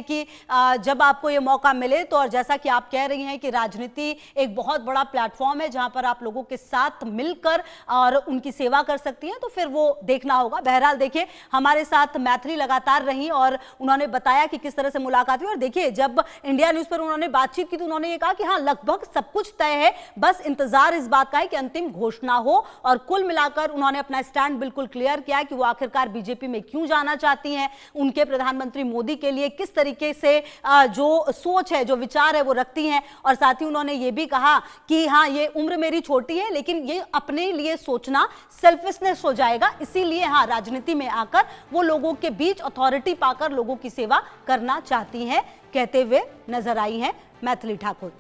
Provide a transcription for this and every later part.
कि जब आपको ये मौका मिले तो, और जैसा कि आप कह रही हैं कि राजनीति एक बहुत बड़ा प्लेटफॉर्म है जहां पर आप लोगों के साथ मिलकर और उनकी सेवा कर सकती हैं, तो फिर वो देखना होगा। बहरहाल देखिए, हमारे साथ मैथिली लगातार रही और उन्होंने बताया कि किस तरह से मुलाकात हुई। और देखिए, जब इंडिया न्यूज पर उन्होंने बातचीत की तो उन्होंने ये कहा कि हाँ, लगभग सब कुछ तय है, बस इंतजार इस बात का है कि अंतिम घोषणा हो। और कुल मिलाकर उन्होंने अपना स्टैंड बिल्कुल क्लियर किया कि वो आखिरकार बीजेपी में क्यों जाना चाहती हैं, उनके प्रधानमंत्री मोदी के लिए किस तरीके से जो सोच है, जो विचार है वो रखती हैं। और साथ ही उन्होंने ये भी कहा कि हाँ, ये उम्र मेरी छोटी है लेकिन ये अपने लिए सोचना सेल्फिशनेस हो जाएगा, इसीलिए हाँ, राजनीति में आकर वो लोगों के बीच अथॉरिटी पाकर लोगों की सेवा करना चाहती हैं, कहते हुए नजर आई हैं मैथिली ठाकुर।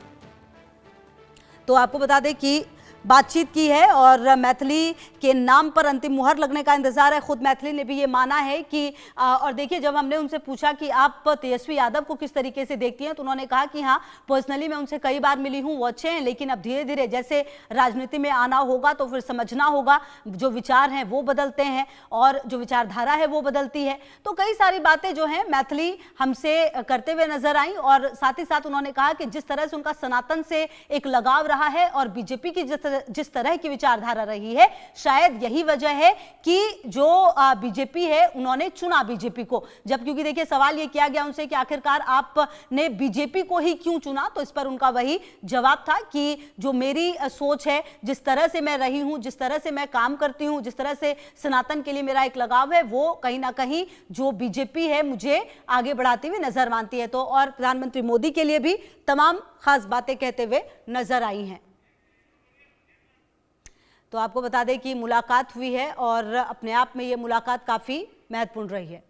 तो आपको बता दें कि बातचीत की है और मैथिली के नाम पर अंतिम मुहर लगने का इंतजार है। खुद मैथिली ने भी ये माना है कि और देखिए, जब हमने उनसे पूछा कि आप तेजस्वी यादव को किस तरीके से देखती हैं तो उन्होंने कहा कि हाँ, पर्सनली मैं उनसे कई बार मिली हूँ, वो अच्छे हैं, लेकिन अब धीरे धीरे जैसे राजनीति में आना होगा तो फिर समझना होगा, जो विचार हैं वो बदलते हैं और जो विचारधारा है वो बदलती है। तो कई सारी बातें जो हैं मैथिली हमसे करते हुए नजर आई और साथ ही साथ उन्होंने कहा कि जिस तरह से उनका सनातन से एक लगाव रहा है और बीजेपी की जिस तरह की विचारधारा रही है, शायद यही वजह है कि जो बीजेपी है उन्होंने चुना बीजेपी को। जब क्योंकि देखिए, सवाल ये किया गया उनसे कि आखिरकार आपने बीजेपी को ही क्यों चुना, तो इस पर उनका वही जवाब था कि जो मेरी सोच है, जिस तरह से मैं रही हूं, जिस तरह से मैं काम करती हूं, जिस तरह से सनातन के लिए मेरा एक लगाव है, वो कहीं ना कहीं जो बीजेपी है मुझे आगे बढ़ाती हुई नजर मानती है। तो और प्रधानमंत्री मोदी के लिए भी तमाम खास बातें कहते हुए नजर आई हैं। तो आपको बता दें कि मुलाकात हुई है और अपने आप में ये मुलाकात काफी महत्वपूर्ण रही है।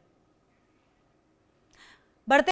बढ़ते